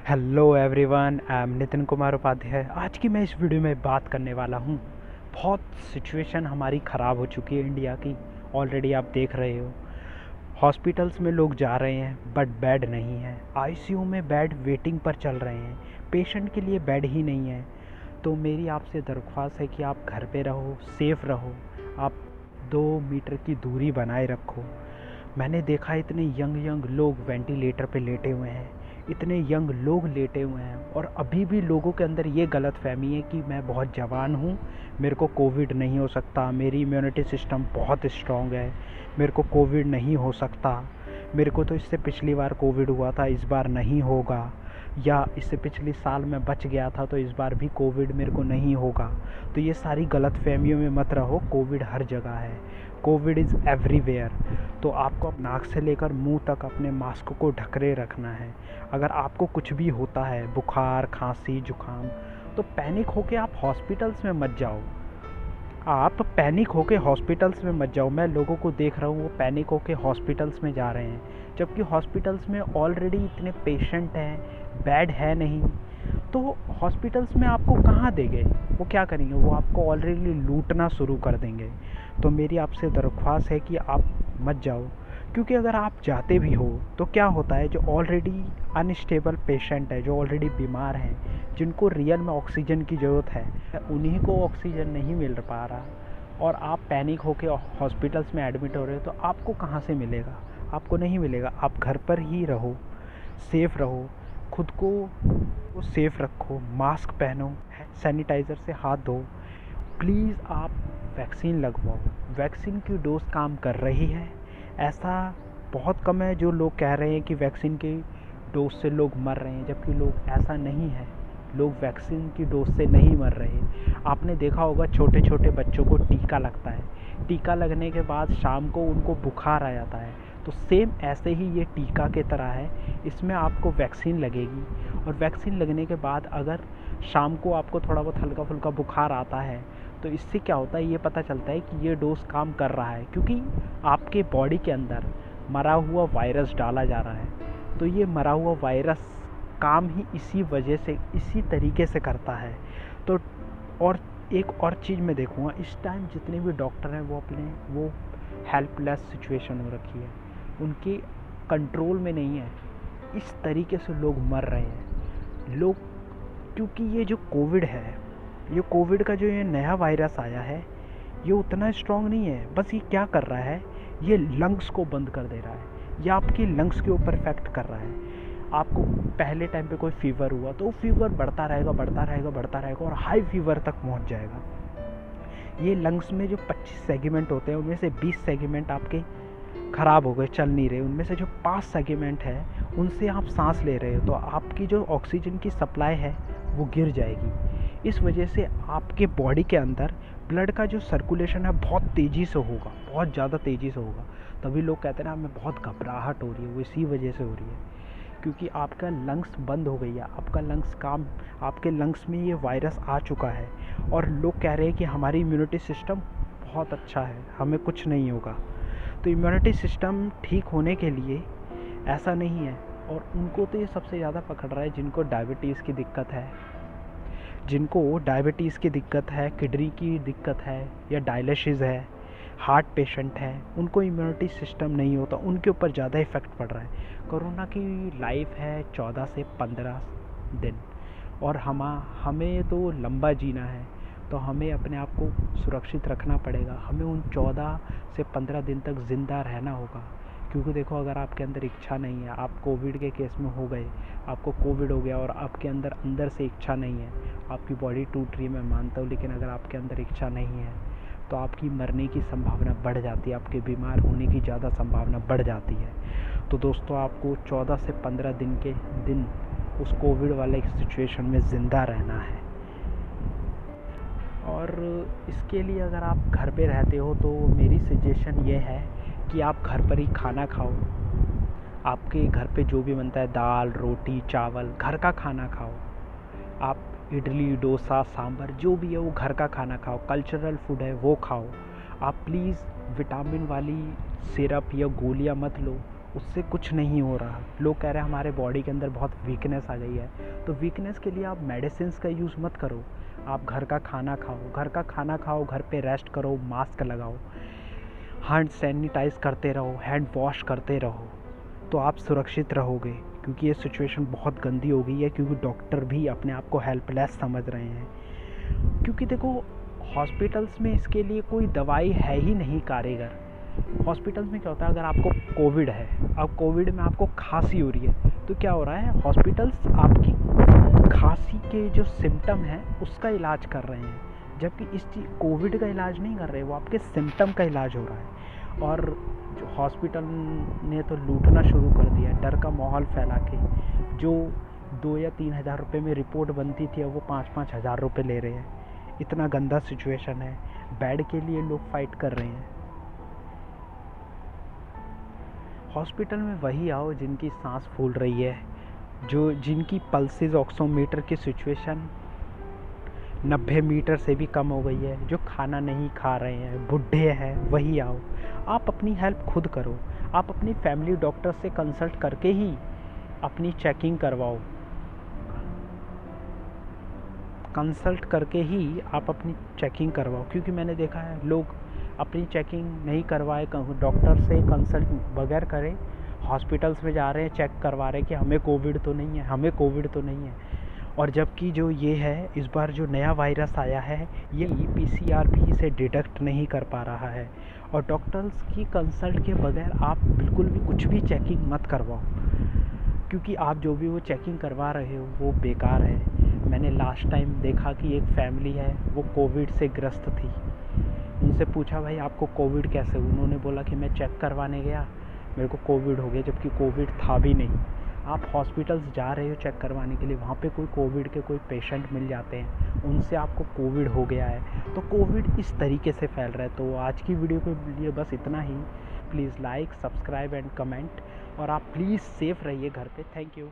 Hello everyone, I am Nitin Kumar Upadhyay. आज की मैं इस वीडियो में बात करने वाला हूँ। बहुत सिचुएशन हमारी ख़राब हो चुकी है इंडिया की। ऑलरेडी आप देख रहे हो, हॉस्पिटल्स में लोग जा रहे हैं बट बेड नहीं है। आईसीयू में बेड वेटिंग पर चल रहे हैं, पेशेंट के लिए बेड ही नहीं है। तो मेरी आपसे दरख्वास्त है कि आप घर पे रहो, सेफ़ रहो, आप 2 मीटर की दूरी बनाए रखो। मैंने देखा इतने यंग लोग वेंटिलेटर पे लेटे हुए हैं, इतने यंग लोग लेटे हुए हैं, और अभी भी लोगों के अंदर ये गलतफहमी है कि मैं बहुत जवान हूँ, मेरे को कोविड नहीं हो सकता, मेरी इम्यूनिटी सिस्टम बहुत स्ट्रॉन्ग है, मेरे को कोविड नहीं हो सकता, मेरे को तो इससे पिछली बार कोविड हुआ था, इस बार नहीं होगा, या इससे पिछले साल मैं बच गया था तो इस बार भी कोविड मेरे को नहीं होगा। तो ये सारी गलतफहमियों में मत रहो। कोविड हर जगह है, कोविड इज़ एवरीवेयर। तो आपको नाक से लेकर मुंह तक अपने मास्क को ढके रखना है। अगर आपको कुछ भी होता है, बुखार, खांसी, जुकाम, तो पैनिक होके आप हॉस्पिटल्स में मत जाओ। आप पैनिक होके हॉस्पिटल्स में मत जाओ। मैं लोगों को देख रहा हूँ वो पैनिक होके हॉस्पिटल्स में जा रहे हैं, जबकि हॉस्पिटल्स में ऑलरेडी इतने पेशेंट हैं, बेड है नहीं। तो हॉस्पिटल्स में आपको कहाँ देंगे? वो क्या करेंगे? वो आपको ऑलरेडी लूटना शुरू कर देंगे। तो मेरी आपसे दरख्वास्त है कि आप मत जाओ, क्योंकि अगर आप जाते भी हो तो क्या होता है, जो ऑलरेडी अनस्टेबल पेशेंट है, जो ऑलरेडी बीमार हैं, जिनको रियल में ऑक्सीजन की ज़रूरत है, उन्हीं को ऑक्सीजन नहीं मिल पा रहा, और आप पैनिक होके हॉस्पिटल्स में एडमिट हो रहे हो, तो आपको कहाँ से मिलेगा? आपको नहीं मिलेगा। आप घर पर ही रहो, सेफ़ रहो, खुद को सेफ़ रखो, मास्क पहनो, सैनिटाइज़र से हाथ धो। प्लीज़ आप वैक्सीन लगवाओ। वैक्सीन की डोज काम कर रही है। ऐसा बहुत कम है जो लोग कह रहे हैं कि वैक्सीन की डोज से लोग मर रहे हैं, जबकि लोग ऐसा नहीं है। लोग वैक्सीन की डोज से नहीं मर रहे। आपने देखा होगा छोटे छोटे बच्चों को टीका लगता है, टीका लगने के बाद शाम को उनको बुखार आ जाता है। तो सेम ऐसे ही ये टीका की तरह है, इसमें आपको वैक्सीन लगेगी, और वैक्सीन लगने के बाद अगर शाम को आपको थोड़ा बहुत हल्का फुल्का बुखार आता है, तो इससे क्या होता है, ये पता चलता है कि ये डोज काम कर रहा है, क्योंकि आपके बॉडी के अंदर मरा हुआ वायरस डाला जा रहा है। तो ये मरा हुआ वायरस काम ही इसी वजह से, इसी तरीके से करता है। तो और एक और चीज़ मैं देखूँगा, इस टाइम जितने भी डॉक्टर हैं वो हेल्पलेस सिचुएशन हो रखी है, उनके कंट्रोल में नहीं है। इस तरीके से लोग मर रहे हैं लोग, क्योंकि ये जो कोविड है, ये कोविड का जो ये नया वायरस आया है, ये उतना स्ट्रॉन्ग नहीं है। बस ये क्या कर रहा है, ये लंग्स को बंद कर दे रहा है, ये आपकी लंग्स के ऊपर इफेक्ट कर रहा है। आपको पहले टाइम पे कोई फीवर हुआ तो वो फीवर बढ़ता रहेगा, बढ़ता रहेगा, बढ़ता रहेगा, और हाई फीवर तक पहुंच जाएगा। ये लंग्स में जो 25 सेगमेंट होते हैं, उनमें से 20 सेगमेंट आपके ख़राब हो गए, चल नहीं रहे। उनमें से जो 5 सेगमेंट है, उनसे आप सांस ले रहे हो, तो आपकी जो ऑक्सीजन की सप्लाई है वो गिर जाएगी। इस वजह से आपके बॉडी के अंदर ब्लड का जो सर्कुलेशन है बहुत तेज़ी से होगा, बहुत ज़्यादा तेज़ी से होगा। तभी लोग कहते हैं ना, हमें बहुत घबराहट हो रही है, वो इसी वजह से हो रही है, क्योंकि आपका लंग्स बंद हो गई है, आपका लंग्स काम, आपके लंग्स में ये वायरस आ चुका है। और लोग कह रहे हैं कि हमारी इम्यूनिटी सिस्टम बहुत अच्छा है, हमें कुछ नहीं होगा। तो इम्यूनिटी सिस्टम ठीक होने के लिए ऐसा नहीं है, और उनको तो ये सबसे ज़्यादा पकड़ रहा है जिनको डायबिटीज़ की दिक्कत है, जिनको डायबिटीज़ की दिक्कत है, किडनी की दिक्कत है, या डायलिसिस है, हार्ट पेशेंट है, उनको इम्यूनिटी सिस्टम नहीं होता, उनके ऊपर ज़्यादा इफ़ेक्ट पड़ रहा है। कोरोना की लाइफ है 14 से 15 दिन, और हमें तो लंबा जीना है, तो हमें अपने आप को सुरक्षित रखना पड़ेगा। हमें उन 14 से 15 दिन तक ज़िंदा रहना होगा, क्योंकि देखो, अगर आपके अंदर इच्छा नहीं है, आप कोविड के केस में हो गए, आपको कोविड हो गया और आपके अंदर से इच्छा नहीं है, आपकी बॉडी टूट रही है, मैं मानता हूँ, लेकिन अगर आपके अंदर इच्छा नहीं है तो आपकी मरने की संभावना बढ़ जाती है, आपके बीमार होने की ज़्यादा संभावना बढ़ जाती है। तो दोस्तों, आपको 14 से 15 दिन उस कोविड वाले सिचुएशन में ज़िंदा रहना है। और इसके लिए अगर आप घर पे रहते हो तो मेरी सजेशन ये है कि आप घर पर ही खाना खाओ। आपके घर पे जो भी बनता है, दाल, रोटी, चावल, घर का खाना खाओ। आप इडली, डोसा, सांभर, जो भी है वो घर का खाना खाओ, कल्चरल फूड है वो खाओ। आप प्लीज़ विटामिन वाली सिरप या गोलियां मत लो, उससे कुछ नहीं हो रहा। लोग कह रहे हैं हमारे बॉडी के अंदर बहुत वीकनेस आ गई है। तो वीकनेस के लिए आप मेडिसिन का यूज़ मत करो, आप घर का खाना खाओ, घर पे रेस्ट करो, मास्क लगाओ, हैंड सैनिटाइज करते रहो, हैंड वॉश करते रहो, तो आप सुरक्षित रहोगे। क्योंकि ये सिचुएशन बहुत गंदी हो गई है, क्योंकि डॉक्टर भी अपने आप को हेल्पलेस समझ रहे हैं। क्योंकि देखो, हॉस्पिटल्स में इसके लिए कोई दवाई है ही नहीं कारगर। हॉस्पिटल्स में क्या होता है, अगर आपको कोविड है, अब कोविड में आपको खांसी हो रही है, तो क्या हो रहा है, हॉस्पिटल्स आपकी खांसी के जो सिम्टम हैं उसका इलाज कर रहे हैं, जबकि इस कोविड का इलाज नहीं कर रहे, वो आपके सिम्टम का इलाज हो रहा है। और जो हॉस्पिटल ने तो लूटना शुरू कर दिया, डर का माहौल फैला के। जो 2 या 3 हज़ार रुपये में रिपोर्ट बनती थी, अब वो 5-5 हज़ार रुपये ले रहे हैं। इतना गंदा सिचुएशन है, बेड के लिए लोग फाइट कर रहे हैं। हॉस्पिटल में वही आओ जिनकी सांस फूल रही है, जिनकी पल्सेस ऑक्सीमीटर की सिचुएशन 90 मीटर से भी कम हो गई है, जो खाना नहीं खा रहे हैं, बूढ़े हैं, वही आओ। आप अपनी हेल्प खुद करो, आप अपनी फैमिली डॉक्टर से कंसल्ट करके ही अपनी चेकिंग करवाओ। क्योंकि मैंने देखा है लोग अपनी चेकिंग नहीं करवाए, डॉक्टर से कंसल्ट बगैर करे हॉस्पिटल्स में जा रहे हैं, चेक करवा रहे हैं कि हमें कोविड तो नहीं है। और जबकि जो ये है, इस बार जो नया वायरस आया है, ये PCR भी इसे डिटेक्ट नहीं कर पा रहा है। और डॉक्टर्स की कंसल्ट के बगैर आप बिल्कुल भी कुछ भी चेकिंग मत करवाओ, क्योंकि आप जो भी वो चेकिंग करवा रहे हो वो बेकार है। मैंने लास्ट टाइम देखा कि एक फैमिली है, वो कोविड से ग्रस्त थी। उनसे पूछा, भाई आपको कोविड कैसे? उन्होंने बोला कि मैं चेक करवाने गया, मेरे को कोविड हो गया, जबकि कोविड था भी नहीं। आप हॉस्पिटल्स जा रहे हो चेक करवाने के लिए, वहाँ पे कोई कोविड के कोई पेशेंट मिल जाते हैं, उनसे आपको कोविड हो गया है। तो कोविड इस तरीके से फैल रहा है। तो आज की वीडियो के लिए बस इतना ही। Please like, subscribe and comment, और आप प्लीज़ सेफ़ रहिए घर पे। Thank you.